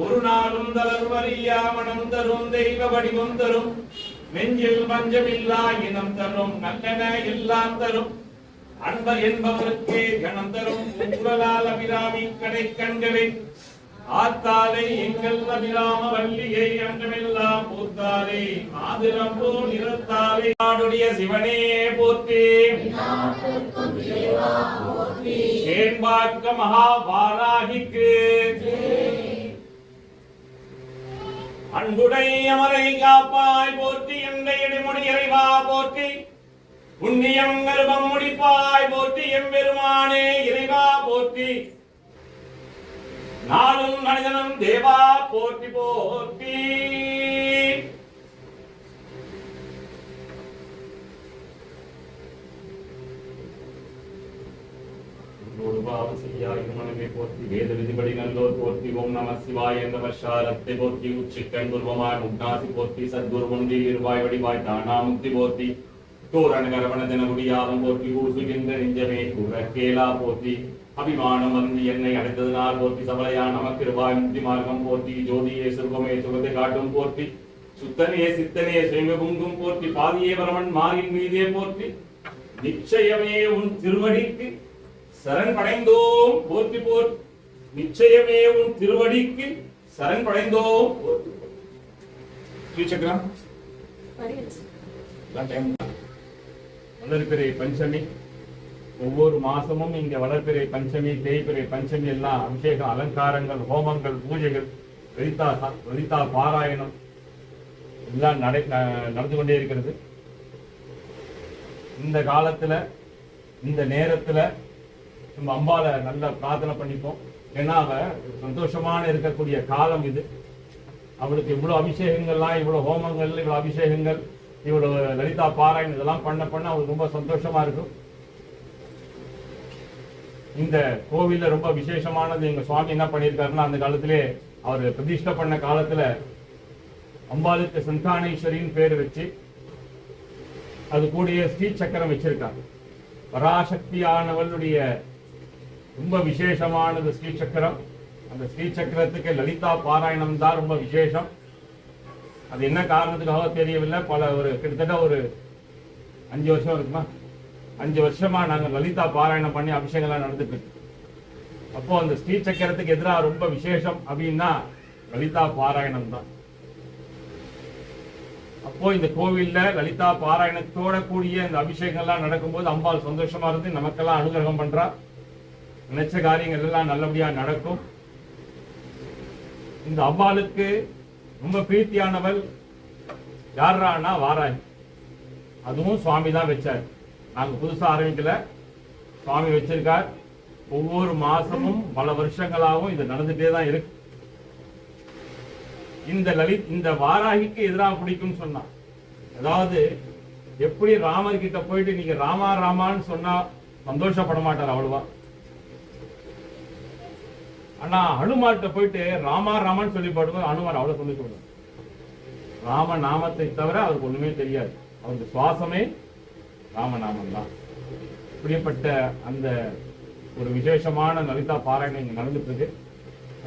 ஒரு நாளும் தளர்வறியா மனம் தரும் தெய்வ வடிவம் தரும் நெஞ்சில் பஞ்சமில்லா இனம் தரும் நல்லன எல்லாம் தரும் அன்பர் என்பவருக்கே கணம் தரும் உங்களால் அபிராமி கடை கண்களை ஆத்தாலே எங்கள் அபிராம வள்ளியை அன்றமெல்லாம் பூத்தாலே மாதிரம் போல் நிறத்தாலே நாடுடைய சிவனே போற்றி சேன்பாக்க மகாபாராகிக்கு அன்புடை அமரை காப்பாய் போற்றி என்ற இடைமுடி இறைவா போற்றி புண்ணியம் கருபம் முடிப்பாய் போற்றி எம்பெருமானே இறைவா போற்றி நாளும் மனிதனும் தேவா போற்றி போற்றி போற்றி வேத விதிபடி நல்லோர் போற்றி ஓம் நம சிவாய என்ற வர்ஷாரத்தை போற்றி உச்சிக்கண் குருவமாய் முக்னாசி போற்றி சத்குருவந்தி இருவாய் வடிவாய் தானா முக்தி போற்றி தோரணகரவண தினமுடியாதம் போற்றி ஊசுகின்ற நெஞ்சமே கூறக்கேலா போற்றி அபிமானம் வந்து என்னை அடைந்ததனால் போற்றி சபலையா நமக்கு இருவாய் முக்தி மார்க்கம் போற்றி ஜோதியே சுருகமே சுகத்தை காட்டும் போற்றி சுத்தனே சித்தனே சுயம்புங்கும் போற்றி பாதியே வரவன் மாறின் மீதே போற்றி நிச்சயமே உன் திருவடிக்கு சரண் படைந்தோம் போற்றி போர் நிச்சயமே உன் திருவடிக்கு சரண் படைந்தோம் வளர்பிறை பஞ்சமி ஒவ்வொரு மாசமும் இங்க வளர்பிறை பஞ்சமி தேய்பிறை பஞ்சமி எல்லாம் அபிஷேகம் அலங்காரங்கள் ஹோமங்கள் பூஜைகள் லலிதா பாராயணம் எல்லாம் நடந்து கொண்டே இருக்கிறது. இந்த காலத்துல இந்த நேரத்துல நம்ம அம்பால நல்ல பிரார்த்தனை பண்ணிப்போம். ஏன்னா அவ சந்தோஷமான இருக்கக்கூடிய காலம் இது. அவளுக்கு இவ்வளவு அபிஷேகங்கள்லாம் இவ்வளவு ஹோமங்கள் இவ்வளவு அபிஷேகங்கள் இவ்வளவு லலிதா பாராயணம் இதெல்லாம் பண்ண அவளுக்கு ரொம்ப சந்தோஷமா இருக்கும். இந்த கோவில்ல ரொம்ப விசேஷமானது எங்க சுவாமி என்ன பண்ணியிருக்காருன்னா அந்த காலத்திலே அவர் பிரதிஷ்டை பண்ண காலத்துல அம்பாளுக்கு சந்தானேஸ்வரின்னு பேர் வச்சு அது கூடிய ஸ்ரீ சக்கரம் வச்சிருக்காங்க. பராசக்தியானவளுடைய ரொம்ப விசேஷமானது ஸ்ரீ சக்கரம். அந்த ஸ்ரீ சக்கரத்துக்கு லலிதா பாராயணம் தான் ரொம்ப விசேஷம். அது என்ன காரணத்துக்காக தெரியவில்லை. கிட்டத்தட்ட ஒரு 5 வருஷம் இருக்குமா, 5 வருஷமா நாங்கள் லலிதா பாராயணம் பண்ணி அபிஷேகம்லாம் நடந்துட்டு இருக்கு. அப்போ அந்த ஸ்ரீ சக்கரத்துக்கு எதிராக ரொம்ப விசேஷம் அப்படின்னா லலிதா பாராயணம் தான். அப்போ இந்த கோவில்ல லலிதா பாராயணத்தோட கூடிய இந்த அபிஷேகம்லாம் நடக்கும்போது அம்பாள் சந்தோஷமா இருந்து நமக்கெல்லாம் அனுகிரகம் பண்றா. நினைச்ச காரியங்கள் எல்லாம் நல்லபடியா நடக்கும். இந்த அம்பாளுக்கு ரொம்ப பிரீத்தியானவள் யாரானா வாராகி. அதுவும் சுவாமி தான் வச்சார். நாங்க புதுசா ஆரம்பிக்கல, சுவாமி வச்சிருக்கார். ஒவ்வொரு மாசமும் பல வருஷங்களாகவும் இது நடந்துட்டே தான் இருக்கு. இந்த வாராகிக்கு எதிராக பிடிக்கும் சொன்னா, அதாவது எப்படி ராமர் கிட்ட போயிட்டு நீங்க ராமா ராமான்னு சொன்னா சந்தோஷப்பட மாட்டார் அவ்வளவா. ஆனா ஹனுமார்கிட்ட போயிட்டு ராமா ராமான்னு சொல்லி பாடும்போது ஹனுமார் அவ்வளவு சந்தோஷப்படுவார். ராம நாமத்தை தவிர அவருக்கு ஒண்ணுமே தெரியாது. அவருக்கு சுவாசமே ராமநாமம் தான். இப்படிப்பட்ட அந்த ஒரு விசேஷமான லலிதா பாராயணம் இங்க நடந்துட்டு இருக்கு.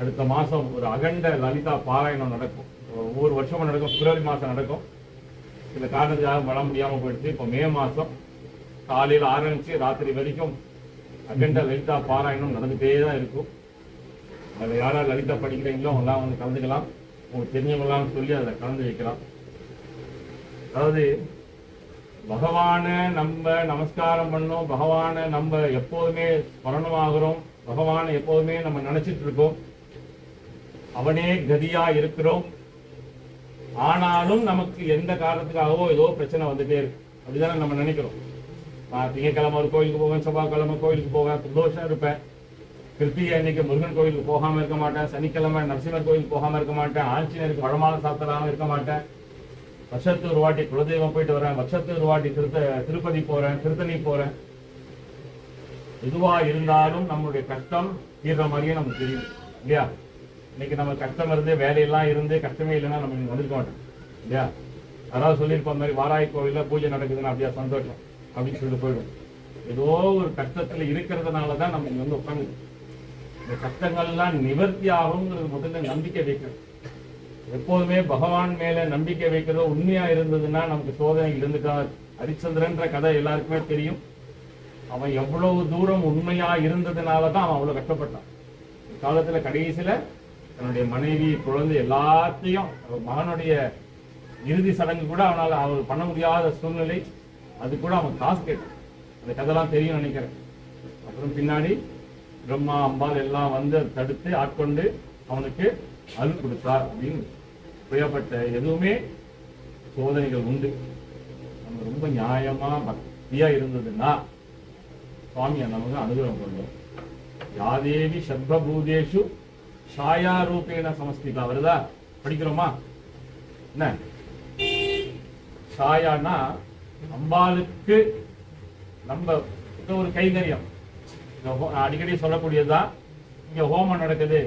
அடுத்த மாசம் ஒரு அகண்ட லலிதா பாராயணம் நடக்கும். ஒவ்வொரு வருஷமும் நடக்கும். பிப்ரவரி மாசம் நடக்கும். இந்த காரணத்துக்காக வர முடியாம போயிடுச்சு. இப்போ மே மாசம் காலையில் ஆரம்பிச்சு ராத்திரி வரைக்கும் அகண்ட லலிதா பாராயணம் நடந்துட்டே தான் இருக்கும். அதில் யாராவது லலிதா படிக்கிறீங்களோ அவங்களாம் வந்து கலந்துக்கலாம். உங்களுக்கு தெரிஞ்சவங்களாம் சொல்லி அதில் கலந்து வைக்கலாம். அதாவது பகவான நம்ம நமஸ்காரம் பண்ணோம், பகவான நம்ம எப்போதுமே ஸ்மரணமாகிறோம், பகவானை எப்போதுமே நம்ம நினைச்சிட்டு இருக்கோம், அவனே கதியா இருக்கிறோம். ஆனாலும் நமக்கு எந்த காரணத்துக்காகவோ ஏதோ பிரச்சனை வந்துட்டே இருக்கு. அப்படிதானே நம்ம நினைக்கிறோம். நான் திங்கக்கிழமை ஒரு கோயிலுக்கு போவேன், செவ்வாய்க்கிழமை கோயிலுக்கு போவேன், சந்தோஷம் இருப்பேன், கிருத்திகை அன்னைக்கு முருகன் கோயிலுக்கு போகாம இருக்க மாட்டேன், சனிக்கிழமை நரசிம்மர் கோயிலுக்கு போகாம இருக்க மாட்டேன், ஆஞ்சநேயருக்கு வடமாலை சாத்தலாம இருக்க மாட்டேன், வருஷத்துக்கு ஒரு வாட்டி குலதெய்வம் போயிட்டு வரேன், வருஷத்துக்கு ஒரு வாட்டி திருப்பதி போறேன், திருத்தணி போறேன். எதுவா இருந்தாலும் நம்மளுடைய கஷ்டம் தீர்ற மாதிரியே நமக்கு தெரியும் இல்லையா? இன்னைக்கு நம்ம கஷ்டம் இருந்து வேலையெல்லாம் இருந்து கஷ்டமே இல்லைன்னா நம்ம இங்க வந்திருக்க மாட்டோம் இல்லையா? யாராவது சொல்லியிருப்ப மாதிரி வாராய் கோவில்ல பூஜை நடக்குதுன்னு அப்படியா சந்தோஷம் அப்படின்னு சொல்லிட்டு போயிடும். ஏதோ ஒரு கஷ்டத்துல இருக்கிறதுனாலதான் நம்ம இங்க வந்து உட்காந்து இந்த கஷ்டங்கள்லாம் நிவர்த்தி ஆகுங்கிறது முதல்ல நம்பிக்கை வைக்கணும். எப்போதுமே பகவான் மேல நம்பிக்கை வைக்கிறதோ உண்மையா இருந்ததுன்னா நமக்கு சோதனை இருந்துட்டா. ஹரிச்சந்திரன்ற கதை எல்லாருக்குமே தெரியும். அவன் எவ்வளவு தூரம் உண்மையா இருந்ததுனாலதான் அவன் அவ்வளவு கஷ்டப்பட்டான். காலத்துல கடைசியில தன்னுடைய மனைவி குழந்தை எல்லாத்தையும் மகனுடைய இறுதி சடங்கு கூட அவனால் அவர் பண்ண முடியாத சூழ்நிலை. அது கூட அவன் காசு கேட்டான். அந்த கதைலாம் தெரியும் நினைக்கிறேன். அப்புறம் பின்னாடி பிரம்மா அம்பாள் எல்லாம் வந்து தடுத்து ஆட்கொண்டு அவனுக்கு அருள் கொடுத்தார் அப்படின்னு புரியப்பட்ட எதுவுமே சோதனைகள் உண்டு. நம்ம ரொம்ப நியாயமா பக்தியா இருந்ததுன்னா சுவாமியை நமக்கு அனுகிரகம் பண்ணும். யாதேவி சர்வபூதேஷு சாயா ரூபேன சமஸ்திதா வருதா? படிக்கிறோமா? என்ன சாயானா அம்பாளுக்கு நம்ம ஒரு கைங்கரியம் அடிக்கடி சொல்லக்கூடியதுதான். இங்க ஹோமம் நடக்குது,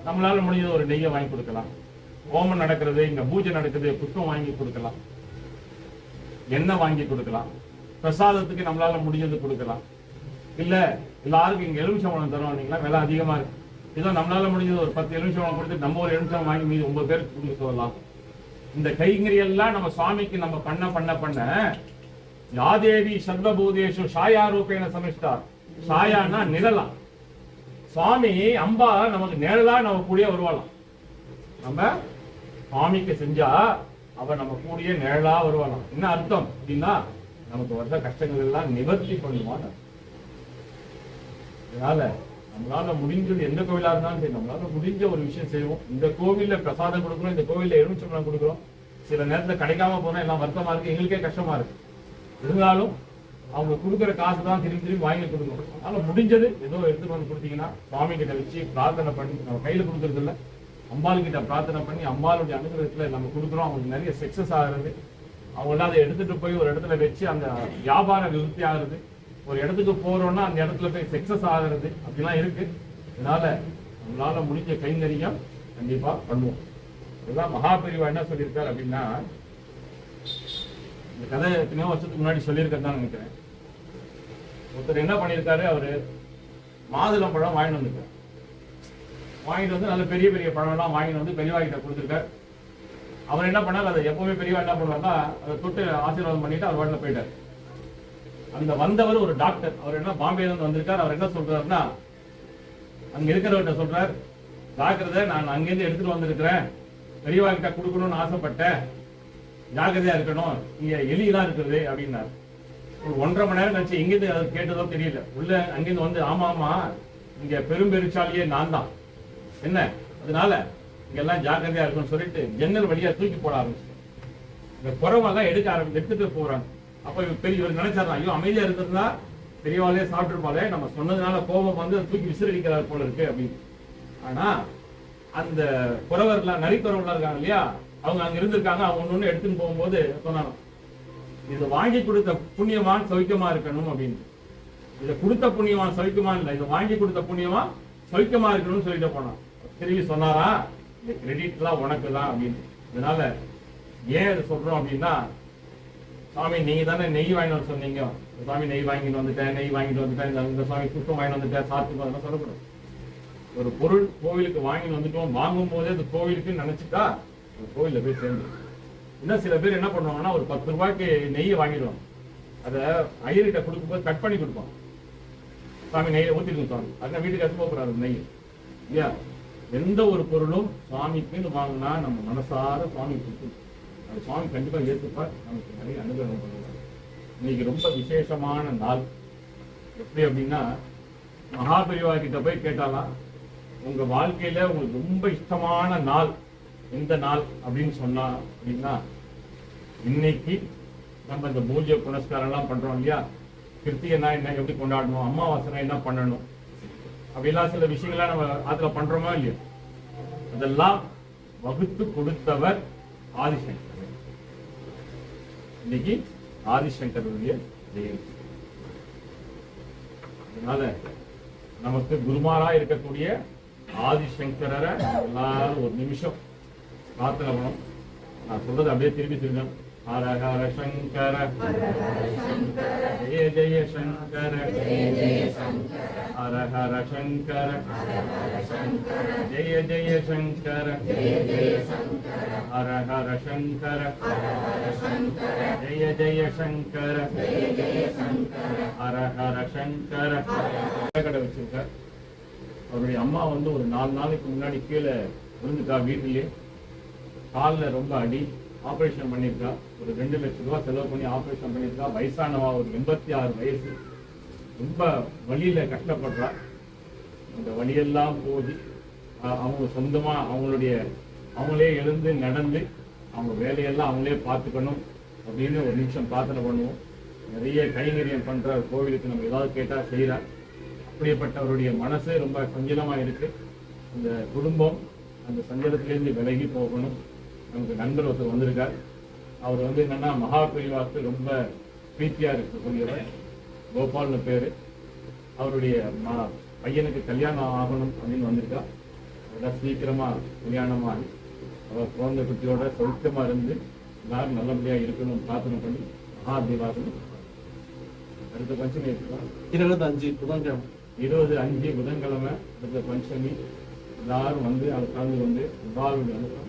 நம்மளால முடிஞ்சது ஒரு நெய்யை வாங்கி கொடுக்கலாம். ஹோமம் நடக்கிறது, இங்க பூஜை நடக்குது, புஷ்பம் வாங்கி கொடுக்கலாம், எண்ணெய் வாங்கி கொடுக்கலாம், பிரசாதத்துக்கு நம்மளால முடிஞ்சது கொடுக்கலாம். இல்ல எல்லாருக்கும் இங்க எலுமிச்சம்பழம் தருவாங்க, விலை அதிகமா இருக்கு, ஏதோ நம்மளால முடிஞ்சது ஒரு 10 எலுமிச்சம்பழம் கொடுத்து நம்ம ஒரு எலுமிச்சம்பழம் வாங்கி மீது 9 பேருக்கு கொடுக்க சொல்லலாம். இந்த கைங்கரியெல்லாம் நம்ம சுவாமிக்கு நம்ம பண்ண யாதேவி சர்வபூதேஷு சாயா ரூபேன சமிஷ்டா. சாயானா நிழலா. சுவாமி அம்பா நமக்கு நிழலா நம்ம கூடிய வருவாளாம். நம்ம சுவாமிக்கு செஞ்சா அவ நம்ம கூடிய நிழலா வருவாளாம். என்ன அர்த்தம் அப்படின்னா நமக்கு வர்ற கஷ்டங்கள் எல்லாம் நிவர்த்தி பண்ணுவான். அதனால நம்மளால முடிஞ்சது எந்த கோவிலா இருந்தாலும் சரி, நம்மளால முடிஞ்ச ஒரு விஷயம் செய்வோம். இந்த கோவில்ல பிரசாதம் கொடுக்குறோம், இந்த கோவில்ல எலுமிச்சம்பழம் கொடுக்குறோம். சில நேரத்துல கிடைக்காம போனா எல்லாம் வருத்தமா இருக்கு, எங்களுக்கே கஷ்டமா இருக்கு. இருந்தாலும் அவங்க கொடுக்குற காசு தான் திரும்பி வாங்கி கொடுக்கணும். அதனால முடிஞ்சது ஏதோ எடுத்துட்டு வந்து கொடுத்தீங்கன்னா சுவாமி கிட்ட வச்சு பிரார்த்தனை பண்ணி, நம்ம கையில கொடுக்கறது இல்லை, அம்பாள் கிட்ட பிரார்த்தனை பண்ணி அம்பாளுடைய அனுகிரகத்துல நம்ம கொடுக்குறோம். அவங்களுக்கு நிறைய சக்சஸ் ஆகுறது. அவங்களாம் அதை எடுத்துட்டு போய் ஒரு இடத்துல வச்சு அந்த வியாபாரம் விருத்தி ஆகுறது. ஒரு இடத்துக்கு போறோம்னா அந்த இடத்துல போய் சக்சஸ் ஆகுறது அப்படிலாம் இருக்கு. அதனால நம்மளால முடிஞ்ச கைங்கரியம் கண்டிப்பா பண்ணுவோம். இதுதான் மகாபெரிவா என்ன சொல்லியிருக்காரு அப்படின்னா, இந்த கதை எத்தனையோ வருஷத்துக்கு முன்னாடி சொல்லியிருக்கதான் நினைக்கிறேன். ஒருத்தர் என்ன பண்ணியிருக்காரு, அவரு மாதுளம் பழம் வாங்கிட்டு வந்துருக்காரு. வாங்கிட்டு வந்து நல்ல பெரிய பெரிய பழம் எல்லாம் வாங்கிட்டு வந்து பெரியவா கிட்ட கொடுத்துருக்காரு. அவர் என்ன பண்ணார், அதை எப்பவுமே பெரியவா என்ன பண்ணுவாருன்னா அதை தொட்டு ஆசீர்வாதம் பண்ணிட்டு அவர் வாட்டில் போயிட்டார். அந்த வந்தவர் ஒரு டாக்டர். அவர் என்ன பாம்பேல இருந்து வந்திருக்கார். அவர் என்ன சொல்றாருன்னா, அங்க இருக்கிறவர்கிட்ட சொல்றார், ஜாக்கிரதை, நான் அங்கேருந்து எடுத்துட்டு வந்திருக்கிறேன், பெரியவா கிட்ட கொடுக்கணும்னு ஆசைப்பட்டேன், ஜாக்கிரதையா இருக்கணும், இங்க எலியெல்லாம் இருக்குது அப்படின்னாரு. ஒரு 1.5 மணி நேரம் கழிச்சு எங்கிருந்து அது கேட்டதோ தெரியல. உள்ள அங்கிருந்து வந்து, ஆமா இங்க பெரும்பெருச்சாலியே நான் தான், என்ன அதனால இங்க எல்லாம் ஜாக்கிரதையா இருக்கும்னு சொல்லிட்டு ஜன்னல் வழியா தூக்கி போட ஆரம்பிச்சு. இந்த குறவெல்லாம் எடுத்துட்டு போறாங்க. அப்ப பெரியவர் நினைச்சாரு, ஐயோ அமைதியா இருக்கிறதா பெரியவாளே சாப்பிட்டுருப்பாளே, நம்ம சொன்னதுனால கோபம் வந்து தூக்கி விசிறடிக்கிறார் போல இருக்கு அப்படின்னு. ஆனா அந்த குறவர்லாம் நரிக்குறவர்களா இருக்காங்க இல்லையா, அவங்க அங்க இருந்திருக்காங்க. அவங்க ஒண்ணு எடுத்துன்னு போகும்போது சொன்னாங்க, இதை வாங்கி கொடுத்த புண்ணியவான் சௌக்கியமா இருக்கணும் அப்படின்னு. இதை கொடுத்த புண்ணியவான் சௌக்கியமா இல்லை, இதை வாங்கி கொடுத்த புண்ணியவான் சௌக்கியமா இருக்கணும்னு சொல்லிட்டு போனான். திரும்பி சொன்னாரா, இந்த கிரெடிட் எல்லாம் உனக்கு தான் அப்படின்னு. அதனால ஏன் இதை சொல்றோம் அப்படின்னா, சுவாமி நீங்க தானே நெய் வாங்கிட்டு வர சொன்னீங்க, சுவாமி நெய் வாங்கிட்டு வந்துட்டேன், இந்த சுவாமி புஷ்பம் வாங்கிட்டு வந்துட்டேன், சாப்பிட்டு அதெல்லாம் சொல்லக்கூடாது. ஒரு பொருள் கோவிலுக்கு வாங்கிட்டு வந்துட்டோம், வாங்கும் போதே அது கோவிலுக்கு நினைச்சுட்டா கோவில்ல போய் சேர்ந்து. இன்னும் சில பேர் என்ன பண்ணுவாங்கன்னா, ஒரு 10 ரூபாய்க்கு நெய்யை வாங்கிடுவாங்க. அதை ஐயர்கிட்ட கொடுக்கும்போது கட் பண்ணி கொடுப்பாங்க. சுவாமி நெய்யை ஊற்றிட்டு சுவாமி, அதனால வீட்டுக்கு எடுத்து போகிறாரு நெய் இல்லையா. எந்த ஒரு பொருளும் சுவாமிக்குன்னு வாங்கினா நம்ம மனசார சுவாமி கொடுக்கணும். அது சுவாமி கண்டிப்பா ஏற்றுப்பார், நமக்கு நிறைய அனுகிரகம் பண்ணுவார். இன்னைக்கு ரொம்ப விசேஷமான நாள். எப்படி அப்படின்னா, மகாபெரிவா கிட்ட போய் கேட்டாலாம், உங்க வாழ்க்கையில உங்களுக்கு ரொம்ப இஷ்டமான நாள் எந்த நாள் அப்படின்னு சொன்னா அப்படின்னா, இன்னைக்கு நம்ம இந்த பூஜை புனஸ்காரம் எல்லாம் பண்றோம் இல்லையா, கிருத்திகைனா என்ன எப்படி கொண்டாடணும், அமாவாசைனா என்ன பண்ணணும், அப்படிலாம் சில விஷயங்கள்லாம் நம்ம அதுல பண்றோமோ இல்லையோ, அதெல்லாம் வகுத்து கொடுத்தவர் ஆதிசங்கர். இன்னைக்கு ஆதிசங்கருடைய ஜெயந்தி. அதனால நமக்கு குருமாரா இருக்கக்கூடிய ஆதிசங்கரரை எல்லாரும் ஒரு நிமிஷம் பிரார்த்தனை பண்ணணும். நான் சொல்றது அப்படியே திரும்பி திரும்பணும். ஹர ஹர சங்கர ஜெய ஜெய சங்கர, ஹர ஹர சங்கர ஜெய ஜெய சங்கர, ஹர ஹர சங்கர ஜெய ஜெய சங்கர, ஹர ஹர சங்கர. கடை வச்சிருக்கார். அவருடைய அம்மா வந்து ஒரு 4 நாளைக்கு முன்னாடி கீழே விழுந்துட்டா. வீட்டிலேயே காலில் ரொம்ப அடி, ஆப்ரேஷன் பண்ணியிருக்கா. ஒரு 2 லட்சம் ரூபாய் செலவு பண்ணி ஆப்ரேஷன் பண்ணியிருக்கா. வயசானவா, ஒரு 86 வயசு. ரொம்ப வழியில கஷ்டப்படுறா. அந்த வழியெல்லாம் போதி அவங்க சொந்தமா அவங்களே எழுந்து நடந்து அவங்க வேலையெல்லாம் அவங்களே பார்த்துக்கணும் அப்படின்னு ஒரு நிமிஷம் பிரார்த்தனை பண்ணுவோம். நிறைய கைங்கரியம் பண்ற கோவிலுக்கு நம்ம ஏதாவது கேட்டா செய்யறார். அப்படிப்பட்டவருடைய மனசு ரொம்ப சஞ்சலமா இருக்கு. அந்த குடும்பம் அந்த சஞ்சலத்திலேருந்து விலகி போகணும். நமக்கு நண்பர் ஒருத்தர் வந்திருக்கார். அவர் வந்து என்னன்னா மகா பிரிவாக்கு ரொம்ப பிரீத்தியா இருக்கக்கூடியவர். கோபால்னு பேரு. அவருடைய பையனுக்கு கல்யாணம் ஆகணும் அப்படின்னு வந்திருக்கா. அதெல்லாம் சீக்கிரமா கல்யாணமாகி அவர் குழந்தை குட்டியோட சௌக்கியமா இருந்து எல்லாரும் நல்லபடியா இருக்கணும் பிரார்த்தனை பண்ணி மகா தீபாவளி அடுத்த பஞ்சமி இருக்கலாம். 25 புதன்கிழமை 25 புதன்கிழமை அடுத்த பஞ்சமி எல்லாரும் வந்து அதை கலந்து வந்து தீபாவளி அனுப்பலாம்.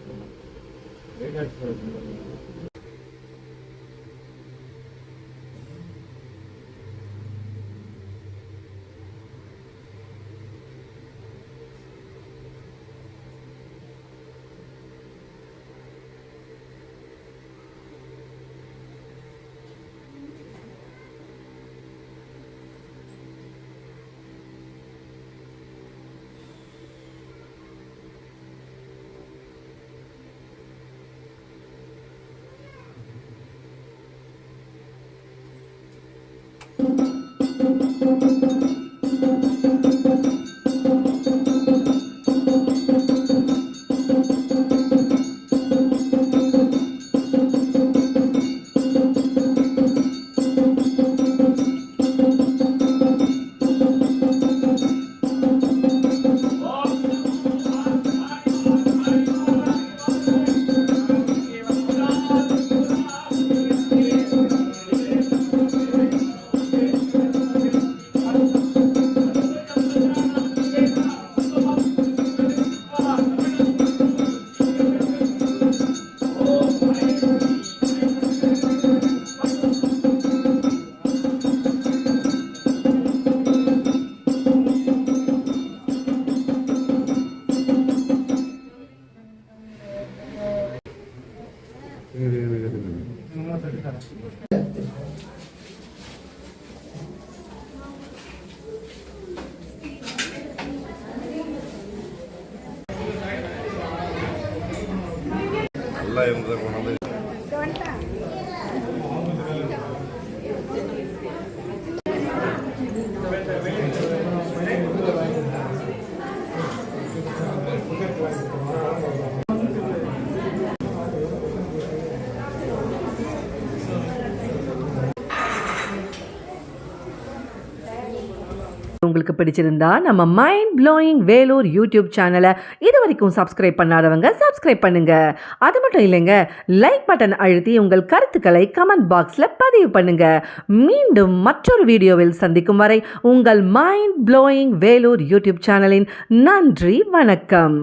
நல்லா இருந்ததை கொண்டாந்து உங்களுக்கு பிடிச்சிருந்தா நம்ம மைண்ட் ப்ளோயிங் வேலூர் யூடியூப் சேனலை இது வரைக்கும் சப்ஸ்கிரைப் பண்ணாதவங்க சப்ஸ்கிரைப் பண்ணுங்க. அது மட்டும் இல்லைங்க, லைக் பட்டன் அழுத்தி உங்கள் கருத்துக்களை கமெண்ட் பாக்ஸில் பதிவு பண்ணுங்க. மீண்டும் மற்றொரு வீடியோவில் சந்திக்கும் வரை உங்கள் மைண்ட் ப்ளோயிங் வேலூர் யூடியூப் சேனலின் நன்றி, வணக்கம்.